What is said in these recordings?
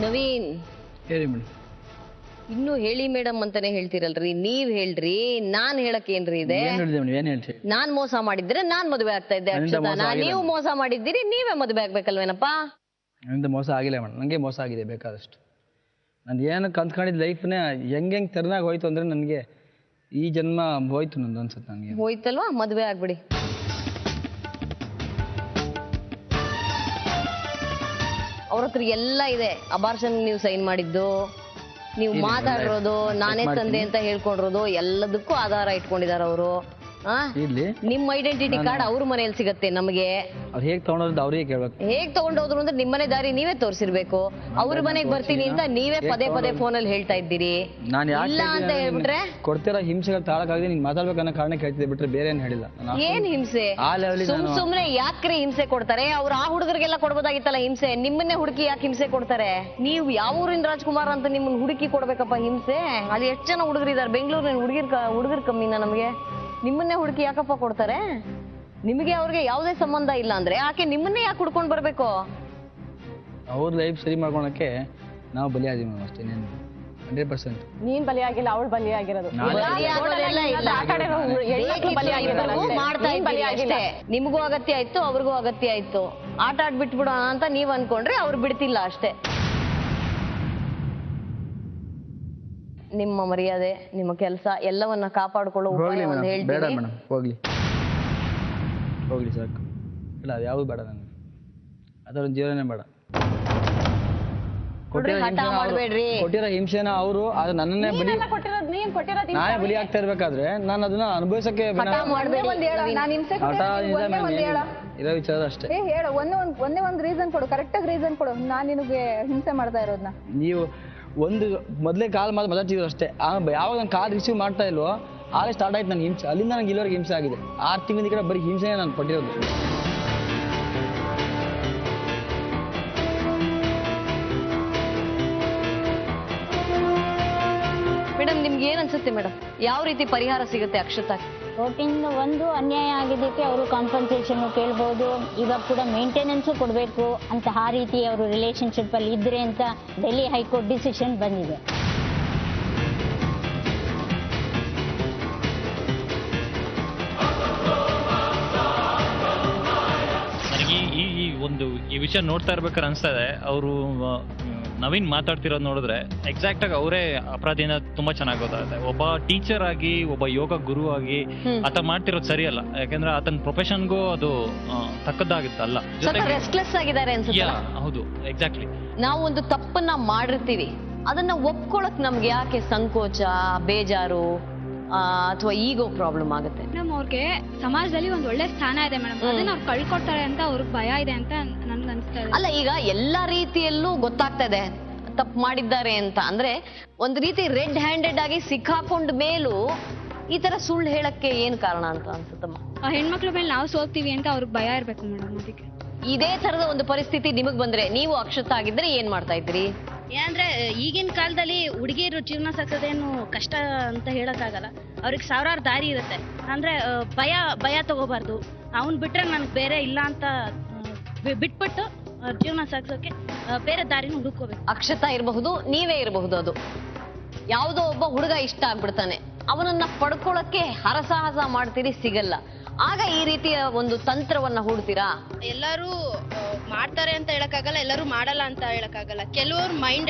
ನವೀನ್ ಹೇಳಿ ಮೇಡಮ್. ಇನ್ನು ಹೇಳಿ ಮೇಡಮ್ ಅಂತಾನೆ ಹೇಳ್ತಿರಲ್ರಿ, ನೀವ್ ಹೇಳ್ರಿ, ನಾನ್ ಹೇಳಕ್ ಏನ್ರಿ ಇದೆ? ನಾನ್ ಮೋಸ ಮಾಡಿದ್ರೆ ನಾನ್ ಮದುವೆ ಆಗ್ತಾ ಇದ್ದೆ ಅಕ್ಷತಾನ, ನೀವು ಮೋಸ ಮಾಡಿದ್ದೀರಿ, ನೀವೇ ಮದುವೆ ಆಗ್ಬೇಕಲ್ವೇನಪ್ಪ? ನನ್ನಿಂದ ಮೋಸ ಆಗಿಲ್ಲ ಮೇಡಮ್, ನಂಗೆ ಮೋಸ ಆಗಿದೆ ಬೇಕಾದಷ್ಟು. ನಾನು ಏನು ಕಲ್ತ್ಕೊಂಡಿದ್ದ ಲೈಫ್ನೇ ಹೆಂಗೆ ತೆರನಾಗಿ ಹೋಯ್ತು ಅಂದ್ರೆ ನನಗೆ ಈ ಜನ್ಮ ಹೋಯ್ತು ನಂದು ಅನ್ಸುತ್ತೆ. ನನಗೆ ಹೋಯ್ತಲ್ವಾ, ಮದುವೆ ಆಗ್ಬಿಡಿ. ಅವ್ರ ಹತ್ರ ಎಲ್ಲ ಇದೆ. ಅಬಾರ್ಷನ್ ನೀವು ಸೈನ್ ಮಾಡಿದ್ದು, ನೀವು ಮಾತಾಡಿರೋದು, ನಾನೇ ತಂದೆ ಅಂತ ಹೇಳ್ಕೊಂಡಿರೋದು, ಎಲ್ಲದಕ್ಕೂ ಆಧಾರ ಇಟ್ಕೊಂಡಿದ್ದಾರೆ ಅವರು. ನಿಮ್ ಐಡೆಂಟಿಟಿ ಕಾರ್ಡ್ ಅವ್ರ ಮನೇಲಿ ಸಿಗತ್ತೆ ನಮಗೆ. ಹೇಗ್ ತಗೊಂಡೋದ್ ಅವ್ರಿಗೆ ಕೇಳ್ಬೇಕು. ಹೇಗ್ ತಗೊಂಡೋದ್ರು ಅಂದ್ರೆ ನಿಮ್ಮನೆ ದಾರಿ ನೀವೇ ತೋರಿಸಿರ್ಬೇಕು. ಅವ್ರ ಮನೆಗೆ ಬರ್ತೀನಿ ಅಂತ ನೀವೇ ಪದೇ ಪದೇ ಫೋನಲ್ಲಿ ಹೇಳ್ತಾ ಇದ್ದೀರಿ. ಇಲ್ಲ ಅಂತ ಹೇಳ್ಬಿಟ್ರೆ ಕೊಡ್ತಿರೋ ಹಿಂಸೆಗಳು ತಾಳಕ್ಕಾಗದೆ ನೀನ್ ಮಾತಾಡ್ಬೇಕನ್ನೋ ಕಾರಣ ಕೇಳ್ತಿದ್ದೆ, ಬಿಟ್ರೆ ಬೇರೆ ಏನ್ ಹೇಳಿಲ್ಲ. ಏನ್ ಹಿಂಸೆ? ಸುಮ್ನೆ ಯಾಕ್ರಿ ಹಿಂಸೆ ಕೊಡ್ತಾರೆ? ಅವ್ರು ಆ ಹುಡುಗರಿಗೆಲ್ಲ ಕೊಡ್ಬೋದಾಗಿತ್ತಲ್ಲ ಹಿಂಸೆ. ನಿಮ್ಮನ್ನೇ ಹುಡುಕಿ ಯಾಕೆ ಹಿಂಸೆ ಕೊಡ್ತಾರೆ? ನೀವು ಯಾವ ಊರಿನ ರಾಜ್ಕುಮಾರ್ ಅಂತ ನಿಮ್ಮನ್ನ ಹುಡುಕಿ ಕೊಡ್ಬೇಕಪ್ಪ ಹಿಂಸೆ? ಅಲ್ಲಿ ಎಷ್ಟು ಜನ ಹುಡುಗರಿದ್ದಾರೆ ಬೆಂಗಳೂರಿನ ಹುಡುಗರು ಕಮ್ಮಿನ ನಮಗೆ? ನಿಮ್ಮನ್ನೇ ಹುಡುಕಿ ಯಾಕಪ್ಪ ಕೊಡ್ತಾರೆ? ನಿಮಗೆ ಅವ್ರಿಗೆ ಯಾವುದೇ ಸಂಬಂಧ ಇಲ್ಲ ಅಂದ್ರೆ ಆಕೆ ನಿಮ್ಮನ್ನೇ ಯಾಕೆ ಹುಡ್ಕೊಂಡು ಬರ್ಬೇಕು? ಅವ್ರ ಲೈಫ್ ಸರಿ ಮಾಡ್ಕೊಳಕ್ಕೆ ನಾವು ಬಲಿಯಾಗಿದ್ದೀವಿ ಅಷ್ಟೇ, 100%. ನೀನ್ ಬಲಿಯಾಗಿಲ್ಲ, ಅವಳು ಬಲಿಯಾಗಿರೋದು. ನಿಮಗೂ ಅಗತ್ಯ ಆಯ್ತು, ಅವ್ರಿಗೂ ಅಗತ್ಯ ಆಯ್ತು. ಆಟ ಆಡ್ಬಿಟ್ಬಿಡೋಣ ಅಂತ ನೀವ್ ಅನ್ಕೊಂಡ್ರೆ ಅವ್ರು ಬಿಡ್ತಿಲ್ಲ ಅಷ್ಟೇ. ನಿಮ್ಮ ಮರ್ಯಾದೆ, ನಿಮ್ಮ ಕೆಲಸ ಎಲ್ಲವನ್ನ ಕಾಪಾಡಿಕೊಳ್ಳೋ ಉಪಾಯ ಒಂದು ಹೇಳ್ತೀನಿ. ಹೋಗ್ಲಿ ಸಾಕು. ಇಲ್ಲ ಅದು ಯಾವುದು ಬೇಡ ನನಗೆ, ಅದರ ಜೀವನನೇ ಬೇಡ. ಕೊಟ್ಟಿರೋ ಹಿಂಸೆನ ಅವರು ನನ್ನನ್ನೇ ನಾನೇ ಬಲಿ ಆಗ್ತಾ ಇರ್ಬೇಕಾದ್ರೆ ನಾನು ಅದನ್ನ ಅನುಭವಿಸಕ್ಕೆ ಇರೋ ವಿಚಾರ ಅಷ್ಟೇ. ಹೇಳು, ಒಂದೇ ಒಂದು ರೀಸನ್ ಕೊಡು, ಕರೆಕ್ಟ್ ಆಗಿ ರೀಸನ್ ಕೊಡು. ನಾನು ನಿನಗೆ ಹಿಂಸೆ ಮಾಡ್ತಾ ಇರೋದನ್ನ ನೀವು ಒಂದು ಮೊದಲೇ ಕಾಲ್ ಮಾತಾಡ್ತಿದ್ರು ಅಷ್ಟೇ. ಯಾವಾಗ ನಾನು ಕಾಲ್ ರಿಸೀವ್ ಮಾಡ್ತಾ ಇಲ್ವೋ ಆಗಲೇ ಸ್ಟಾರ್ಟ್ ಆಯ್ತು ನನಗೆ ಹಿಂಸೆ. ಅಲ್ಲಿಂದ ನನಗೆ ಇಲ್ಲಿವರೆಗೆ ಹಿಂಸೆ ಆಗಿದೆ. 6 ತಿಂಗಳಿಂದ ಕಡೆ ಬರೀ ಹಿಂಸೆನೇ ನಾನು ಪಟ್ಟಿರೋದು. ಮೇಡಮ್ ನಿಮ್ಗೆ ಏನ್ ಅನ್ಸುತ್ತೆ ಮೇಡಮ್, ಯಾವ ರೀತಿ ಪರಿಹಾರ ಸಿಗುತ್ತೆ ಅಕ್ಷತಾ? ಕೋರ್ಟಿಂದ ಒಂದು ಅನ್ಯಾಯ ಆಗಿದ್ದಕ್ಕೆ ಅವರು ಕಾಂಪನ್ಸೇಷನ್ ಕೇಳ್ಬೋದು. ಇವಾಗ ಕೂಡ ಮೇಂಟೆನೆನ್ಸು ಕೊಡಬೇಕು ಅಂತ ಆ ರೀತಿ ಅವರು ರಿಲೇಶನ್ಶಿಪ್ ಅಲ್ಲಿ ಇದ್ರೆ ಅಂತ ಡೆಲ್ಲಿ ಹೈಕೋರ್ಟ್ ಡಿಸಿಷನ್ ಬಂದಿದೆ. ನನಗೆ ಈ ವಿಷಯ ನೋಡ್ತಾ ಇರ್ಬೇಕಾದ್ರೆ ಅನ್ಸ್ತಾ ಇದೆ, ಅವರು ನವೀನ್ ಮಾತಾಡ್ತಿರೋದು ನೋಡಿದ್ರೆ ಎಕ್ಸಾಕ್ಟ್ ಆಗಿ ಅವರೇ ಅಪರಾಧಿನ ತುಂಬಾ ಚೆನ್ನಾಗಿ ಗೊತ್ತಾಗುತ್ತೆ. ಒಬ್ಬ ಟೀಚರ್ ಆಗಿ, ಒಬ್ಬ ಯೋಗ ಗುರು ಆಗಿ ಆತ ಮಾಡ್ತಿರೋದು ಸರಿಯಲ್ಲ. ಯಾಕಂದ್ರೆ ಆತನ ಪ್ರೊಫೆಷನ್ಗೂ ಅದು ತಕ್ಕದ್ದಾಗುತ್ತಲ್ಲ. ರೆಸ್ಟ್ಲೆಸ್ ಆಗಿದ್ದಾರೆ ಅನ್ಸುತ್ತೆ. ಹೌದು, ಎಕ್ಸಾಕ್ಟ್ಲಿ. ನಾವು ಒಂದು ತಪ್ಪನ್ನ ಮಾಡಿರ್ತೀವಿ, ಅದನ್ನ ಒಪ್ಕೊಳಕ್ ನಮ್ಗೆ ಯಾಕೆ ಸಂಕೋಚ, ಬೇಜಾರು ಅಥವಾ ಈಗೋ ಪ್ರಾಬ್ಲಮ್ ಆಗುತ್ತೆ? ಮೇಡಮ್ ಅವ್ರಿಗೆ ಸಮಾಜದಲ್ಲಿ ಒಂದ್ ಒಳ್ಳೆ ಸ್ಥಾನ ಇದೆ ಮೇಡಮ್, ಅದನ್ನ ಅವ್ರು ಕಳ್ಕೊಡ್ತಾರೆ ಅಂತ ಅವ್ರಿಗೆ ಭಯ ಇದೆ ಅಂತ ನನ್ಗೆ ಅನ್ಸ್ತಾ ಇದೆ. ಅಲ್ಲ, ಈಗ ಎಲ್ಲಾ ರೀತಿಯಲ್ಲೂ ಗೊತ್ತಾಗ್ತಾ ಇದೆ ತಪ್ಪು ಮಾಡಿದ್ದಾರೆ ಅಂತ. ಅಂದ್ರೆ ಒಂದ್ ರೀತಿ ರೆಡ್ ಹ್ಯಾಂಡೆಡ್ ಆಗಿ ಸಿಕ್ಕಾಕೊಂಡ ಮೇಲೂ ಈ ತರ ಸುಳ್ಳು ಹೇಳಕ್ಕೆ ಏನ್ ಕಾರಣ ಅಂತ ಅನ್ಸುತ್ತಮ್ಮ? ಹೆಣ್ಮಕ್ಳ ಮೇಲೆ ನಾವು ಸೋಲ್ತೀವಿ ಅಂತ ಅವ್ರಿಗೆ ಭಯ ಇರ್ಬೇಕು ಮೇಡಮ್. ಅದಕ್ಕೆ ಇದೇ ತರದ ಒಂದು ಪರಿಸ್ಥಿತಿ ನಿಮಗ್ ಬಂದ್ರೆ ನೀವು ಅಕ್ಷತಾ ಆಗಿದ್ರೆ ಏನ್ ಮಾಡ್ತಾ ಇದ್ರಿ? ಏನಂದ್ರೆ ಈಗಿನ ಕಾಲದಲ್ಲಿ ಹುಡುಗಿಯರು ಜೀವನ ಸಾಗಿಸೋದೇನು ಕಷ್ಟ ಅಂತ ಹೇಳಕ್ಕಾಗಲ್ಲ. ಅವ್ರಿಗೆ ಸಾವಿರಾರು ದಾರಿ ಇರುತ್ತೆ. ಅಂದ್ರೆ ಭಯ ತಗೋಬಾರ್ದು. ಅವ್ನ್ ಬಿಟ್ರೆ ನನ್ಗೆ ಬೇರೆ ಇಲ್ಲ ಅಂತ ಬಿಟ್ಬಿಟ್ಟು ಜೀವನ ಸಾಗಿಸೋಕೆ ಬೇರೆ ದಾರಿನ ಹುಡುಕೋಬೇಕು. ಅಕ್ಷತಾ ಇರಬಹುದು, ನೀವೇ ಇರಬಹುದು. ಅದು ಯಾವುದೋ ಒಬ್ಬ ಹುಡುಗ ಇಷ್ಟ ಆಗ್ಬಿಡ್ತಾನೆ, ಅವನನ್ನ ಪಡ್ಕೊಳಕ್ಕೆ ಹರಸಾಹಸ ಮಾಡ್ತೀರಿ, ಸಿಗಲ್ಲ. ಆಗ ಈ ರೀತಿಯ ಒಂದು ತಂತ್ರವನ್ನ ಹೂಡ್ತೀರಾ? ಎಲ್ಲರೂ ಮಾಡ್ತಾರೆ ಅಂತ ಹೇಳಕ್ಕಾಗಲ್ಲ, ಎಲ್ಲರೂ ಮಾಡಲ್ಲ ಅಂತ ಹೇಳಕ್ಕಾಗಲ್ಲ. ಕೆಲವರು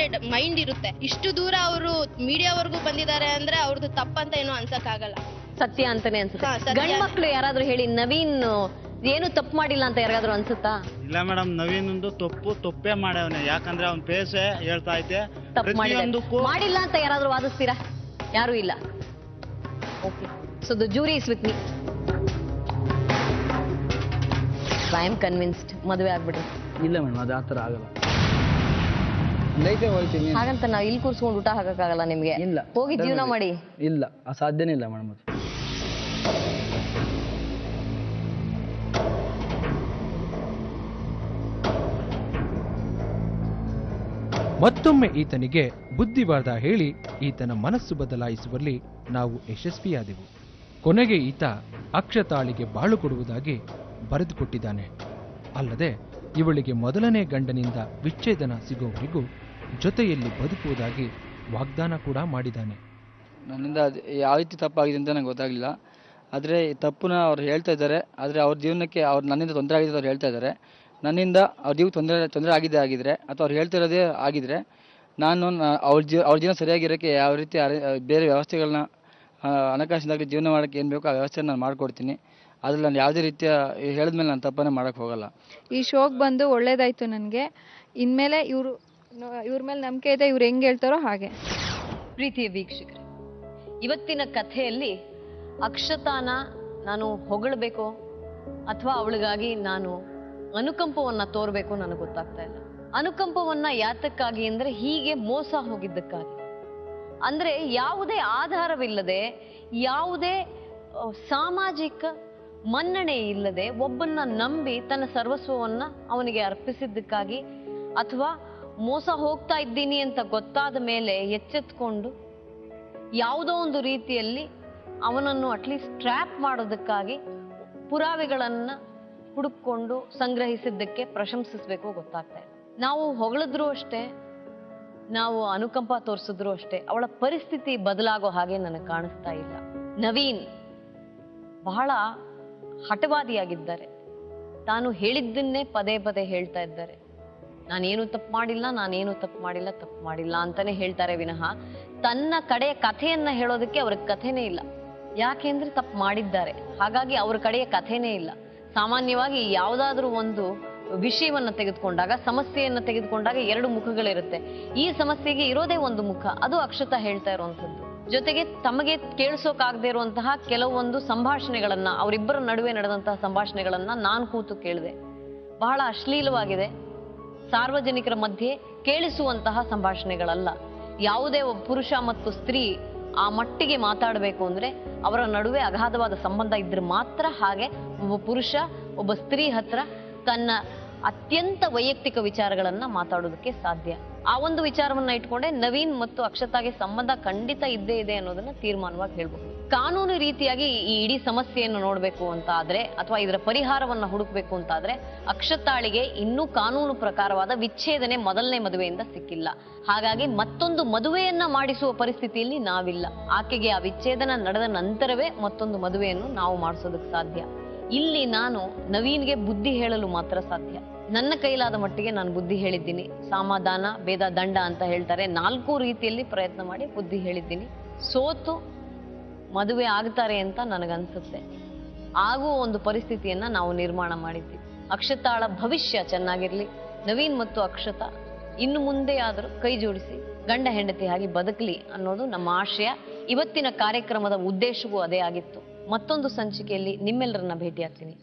ಮೈಂಡ್ ಇರುತ್ತೆ. ಇಷ್ಟು ದೂರ ಅವರು ಮೀಡಿಯಾವರೆಗೂ ಬಂದಿದ್ದಾರೆ ಅಂದ್ರೆ ಅವ್ರದ್ದು ತಪ್ಪಂತ ಏನು ಅನ್ಸಕ್ಕಾಗಲ್ಲ. ಸತ್ಯ ಅಂತಾನೆ ಅನ್ಸುತ್ತೆ. ಗಂಡ್ ಮಕ್ಳು ಯಾರಾದ್ರೂ ಹೇಳಿ ನವೀನ್ ಏನು ತಪ್ಪು ಮಾಡಿಲ್ಲ ಅಂತ ಯಾರಾದ್ರೂ ಅನ್ಸುತ್ತಾ? ಇಲ್ಲ ಮೇಡಮ್, ನವೀನ್ ತಪ್ಪೇ ಮಾಡವನೆ. ಯಾಕಂದ್ರೆ ಅವ್ನ ಪೇಸೆ ಹೇಳ್ತಾ ಐತೆ ತಪ್ಪು ಮಾಡಿಲ್ಲ ಅಂತ ಯಾರಾದ್ರೂ ವಾದಿಸ್ತೀರಾ? ಯಾರು ಇಲ್ಲ. Okay, so the jury is with me. I am convinced ಮದುವೆ ಆಗ್ಬಿಡ್ರಿ. ಇಲ್ಲ ಮೇಡಮ್, ಅದು ಆ ಥರ ಆಗಲ್ಲ. ಲೈಫೇ ಹೋಗ್ತೀನಿ ಹಾಗಂತ ನಾವು ಇಲ್ಲಿ ಕೂರ್ಸ್ಕೊಂಡು ಊಟ ಹಾಕಕ್ಕಾಗಲ್ಲ ನಿಮ್ಗೆ. ಇಲ್ಲ, ಹೋಗಿ ಜೀವನ ಮಾಡಿ. ಇಲ್ಲ, ಸಾಧ್ಯನೇ ಇಲ್ಲ ಮೇಡಮ್. ಮತ್ತೊಮ್ಮೆ ಈತನಿಗೆ ಬುದ್ಧಿವಾದ ಹೇಳಿ ಈತನ ಮನಸ್ಸು ಬದಲಾಯಿಸುವಲ್ಲಿ ನಾವು ಯಶಸ್ವಿಯಾದೆವು. ಕೊನೆಗೆ ಈತ ಅಕ್ಷತಾಳಿಗೆ ಬಾಳು ಕೊಡುವುದಾಗಿ ಬರೆದುಕೊಟ್ಟಿದ್ದಾನೆ. ಅಲ್ಲದೆ ಇವಳಿಗೆ ಮೊದಲನೇ ಗಂಡನಿಂದ ವಿಚ್ಛೇದನ ಸಿಗುವವರೆಗೂ ಜೊತೆಯಲ್ಲಿ ಬದುಕುವುದಾಗಿ ವಾಗ್ದಾನ ಕೂಡ ಮಾಡಿದ್ದಾನೆ. ನನ್ನಿಂದ ಅದು ಯಾವ ರೀತಿ ತಪ್ಪಾಗಿದೆ ಅಂತ ನಂಗೆ ಗೊತ್ತಾಗಲಿಲ್ಲ. ಆದರೆ ಈ ತಪ್ಪನ್ನ ಅವ್ರು ಹೇಳ್ತಾ ಇದ್ದಾರೆ. ಆದರೆ ಅವ್ರ ಜೀವನಕ್ಕೆ ಅವ್ರು ನನ್ನಿಂದ ತೊಂದರೆ ಆಗಿದೆ ಅವ್ರು ಹೇಳ್ತಾ ಇದ್ದಾರೆ. ನನ್ನಿಂದ ಅವ್ರ ಜೀವಕ್ಕೆ ತೊಂದರೆ ಆಗಿದ್ರೆ ಅಥವಾ ಅವ್ರು ಹೇಳ್ತಿರೋದೇ ಆಗಿದ್ರೆ ನಾನು ಅವ್ರ ಜೀವನ ಸರಿಯಾಗಿರೋಕ್ಕೆ ಯಾವ ರೀತಿ ಬೇರೆ ವ್ಯವಸ್ಥೆಗಳನ್ನ ಹಣಕಾಸಿನಾಗಲಿ ಜೀವನ ಮಾಡೋಕ್ಕೆ ಏನು ಬೇಕೋ ಆ ವ್ಯವಸ್ಥೆ ನಾನು ಮಾಡಿಕೊಡ್ತೀನಿ. ಅದ್ರಲ್ಲಿ ನಾನು ಯಾವುದೇ ರೀತಿಯ ಹೇಳಿದ್ಮೇಲೆ ನಾನು ತಪ್ಪನ್ನೇ ಮಾಡೋಕ್ಕೆ ಹೋಗಲ್ಲ. ಈ ಶೋಗೆ ಬಂದು ಒಳ್ಳೇದಾಯ್ತು ನನಗೆ. ಇನ್ಮೇಲೆ ಇವ್ರ ಮೇಲೆ ನಂಬಿಕೆ ಇದೆ, ಇವ್ರು ಹೆಂಗೆ ಹೇಳ್ತಾರೋ ಹಾಗೆ. ಪ್ರೀತಿಯ ವೀಕ್ಷಕರೇ, ಇವತ್ತಿನ ಕಥೆಯಲ್ಲಿ ಅಕ್ಷತಾನ ನಾನು ಹೊಗಳಬೇಕೋ ಅಥವಾ ಅವಳಿಗಾಗಿ ನಾನು ಅನುಕಂಪವನ್ನ ತೋರ್ಬೇಕು ನನಗೆ ಗೊತ್ತಾಗ್ತಾ ಇಲ್ಲ. ಅನುಕಂಪವನ್ನ ಯಾತಕ್ಕಾಗಿ ಅಂದ್ರೆ ಹೀಗೆ ಮೋಸ ಹೋಗಿದ್ದಕ್ಕಾಗಿ. ಅಂದ್ರೆ ಯಾವುದೇ ಆಧಾರವಿಲ್ಲದೆ, ಯಾವುದೇ ಸಾಮಾಜಿಕ ಮನ್ನಣೆ ಇಲ್ಲದೆ ಒಬ್ಬನ್ನ ನಂಬಿ ತನ್ನ ಸರ್ವಸ್ವವನ್ನ ಅವನಿಗೆ ಅರ್ಪಿಸಿದ್ದಕ್ಕಾಗಿ, ಅಥವಾ ಮೋಸ ಹೋಗ್ತಾ ಇದ್ದೀನಿ ಅಂತ ಗೊತ್ತಾದ ಮೇಲೆ ಎಚ್ಚೆತ್ಕೊಂಡು ಯಾವುದೋ ಒಂದು ರೀತಿಯಲ್ಲಿ ಅವನನ್ನು ಅಟ್ಲೀಸ್ಟ್ ಟ್ರ್ಯಾಪ್ ಮಾಡೋದಕ್ಕಾಗಿ ಪುರಾವೆಗಳನ್ನ ಹುಡುಕೊಂಡು ಸಂಗ್ರಹಿಸಿದ್ದಕ್ಕೆ ಪ್ರಶಂಸಿಸಬೇಕು ಗೊತ್ತಾಗ್ತಾ ಇದೆ. ನಾವು ಹೊಗಳಿದ್ರು ಅಷ್ಟೇ, ನಾವು ಅನುಕಂಪ ತೋರಿಸಿದ್ರು ಅಷ್ಟೇ, ಅವಳ ಪರಿಸ್ಥಿತಿ ಬದಲಾಗೋ ಹಾಗೆ ನನಗೆ ಕಾಣಿಸ್ತಾ ಇಲ್ಲ. ನವೀನ್ ಬಹಳ ಹಠವಾದಿಯಾಗಿದ್ದಾರೆ. ತಾನು ಹೇಳಿದ್ದನ್ನೇ ಪದೇ ಪದೇ ಹೇಳ್ತಾ ಇದ್ದಾರೆ. ನಾನೇನು ತಪ್ಪು ಮಾಡಿಲ್ಲ ಅಂತಾನೆ ಹೇಳ್ತಾರೆ ವಿನಃ ತನ್ನ ಕಡೆಯ ಕಥೆಯನ್ನ ಹೇಳೋದಕ್ಕೆ ಅವ್ರಿಗೆ ಕಥೆನೇ ಇಲ್ಲ. ಯಾಕೆಂದ್ರೆ ತಪ್ಪು ಮಾಡಿದ್ದಾರೆ, ಹಾಗಾಗಿ ಅವ್ರ ಕಡೆಯ ಕಥೆನೇ ಇಲ್ಲ. ಸಾಮಾನ್ಯವಾಗಿ ಯಾವುದಾದ್ರೂ ಒಂದು ವಿಷಯವನ್ನ ತೆಗೆದುಕೊಂಡಾಗ, ಸಮಸ್ಯೆಯನ್ನ ತೆಗೆದುಕೊಂಡಾಗ ಎರಡು ಮುಖಗಳಿರುತ್ತೆ. ಈ ಸಮಸ್ಯೆಗೆ ಇರೋದೇ ಒಂದು ಮುಖ, ಅದು ಅಕ್ಷತಾ ಹೇಳ್ತಾ ಇರುವಂತದ್ದು. ಜೊತೆಗೆ ತಮಗೆ ಕೇಳಿಸೋಕಾಗದೇ ಇರುವಂತಹ ಕೆಲವೊಂದು ಸಂಭಾಷಣೆಗಳನ್ನ, ಅವರಿಬ್ಬರ ನಡುವೆ ನಡೆದಂತಹ ಸಂಭಾಷಣೆಗಳನ್ನ ನಾನು ಕೂತು ಕೇಳಿದೆ. ಬಹಳ ಅಶ್ಲೀಲವಾಗಿದೆ, ಸಾರ್ವಜನಿಕರ ಮಧ್ಯೆ ಕೇಳಿಸುವಂತಹ ಸಂಭಾಷಣೆಗಳಲ್ಲ. ಯಾವುದೇ ಒಬ್ಬ ಪುರುಷ ಮತ್ತು ಸ್ತ್ರೀ ಆ ಮಟ್ಟಿಗೆ ಮಾತಾಡಬೇಕು ಅಂದ್ರೆ ಅವರ ನಡುವೆ ಅಗಾಧವಾದ ಸಂಬಂಧ ಇದ್ರೆ ಮಾತ್ರ ಹಾಗೆ ಒಬ್ಬ ಪುರುಷ ಒಬ್ಬ ಸ್ತ್ರೀ ಹತ್ರ ತನ್ನ ಅತ್ಯಂತ ವೈಯಕ್ತಿಕ ವಿಚಾರಗಳನ್ನ ಮಾತಾಡೋದಕ್ಕೆ ಸಾಧ್ಯ. ಆ ಒಂದು ವಿಚಾರವನ್ನ ಇಟ್ಕೊಂಡೆ ನವೀನ್ ಮತ್ತು ಅಕ್ಷತಾಗೆ ಸಂಬಂಧ ಖಂಡಿತ ಇದ್ದೇ ಇದೆ ಅನ್ನೋದನ್ನ ತೀರ್ಮಾನವಾಗಿ ಹೇಳ್ಬಹುದು. ಕಾನೂನು ರೀತಿಯಾಗಿ ಈ ಇಡೀ ಸಮಸ್ಯೆಯನ್ನು ನೋಡ್ಬೇಕು ಅಂತ ಆದ್ರೆ, ಅಥವಾ ಇದರ ಪರಿಹಾರವನ್ನ ಹುಡುಕ್ಬೇಕು ಅಂತ ಆದ್ರೆ, ಅಕ್ಷತಾಳಿಗೆ ಇನ್ನೂ ಕಾನೂನು ಪ್ರಕಾರವಾದ ವಿಚ್ಛೇದನೆ ಮೊದಲನೇ ಮದುವೆಯಿಂದ ಸಿಕ್ಕಿಲ್ಲ. ಹಾಗಾಗಿ ಮತ್ತೊಂದು ಮದುವೆಯನ್ನ ಮಾಡಿಸುವ ಪರಿಸ್ಥಿತಿಯಲ್ಲಿ ನಾವಿಲ್ಲ. ಆಕೆಗೆ ಆ ವಿಚ್ಛೇದನ ನಡೆದ ನಂತರವೇ ಮತ್ತೊಂದು ಮದುವೆಯನ್ನು ನಾವು ಮಾಡಿಸೋದಕ್ಕೆ ಸಾಧ್ಯ. ಇಲ್ಲಿ ನಾನು ನವೀನ್ಗೆ ಬುದ್ಧಿ ಹೇಳಲು ಮಾತ್ರ ಸಾಧ್ಯ. ನನ್ನ ಕೈಲಾದ ಮಟ್ಟಿಗೆ ನಾನು ಬುದ್ಧಿ ಹೇಳಿದ್ದೀನಿ. ಸಮಾಧಾನ, ಭೇದ, ದಂಡ ಅಂತ ಹೇಳ್ತಾರೆ. 4 ರೀತಿಯಲ್ಲಿ ಪ್ರಯತ್ನ ಮಾಡಿ ಬುದ್ಧಿ ಹೇಳಿದ್ದೀನಿ. ಸೋತು ಮದುವೆ ಆಗ್ತಾರೆ ಅಂತ ನನಗನ್ಸುತ್ತೆ. ಆಗುವ ಒಂದು ಪರಿಸ್ಥಿತಿಯನ್ನ ನಾವು ನಿರ್ಮಾಣ ಮಾಡಿದ್ದೀವಿ. ಅಕ್ಷತಾಳ ಭವಿಷ್ಯ ಚೆನ್ನಾಗಿರ್ಲಿ. ನವೀನ್ ಮತ್ತು ಅಕ್ಷತಾ ಇನ್ನು ಮುಂದೆ ಆದರೂ ಕೈ ಜೋಡಿಸಿ ಗಂಡ ಹೆಂಡತಿ ಆಗಿ ಬದುಕಲಿ ಅನ್ನೋದು ನಮ್ಮ ಆಶಯ. ಇವತ್ತಿನ ಕಾರ್ಯಕ್ರಮದ ಉದ್ದೇಶವೂ ಅದೇ ಆಗಿತ್ತು. ಮತ್ತೊಂದು ಸಂಚಿಕೆಯಲ್ಲಿ ನಿಮ್ಮೆಲ್ಲರನ್ನ ಭೇಟಿಯಾಗ್ತೀನಿ.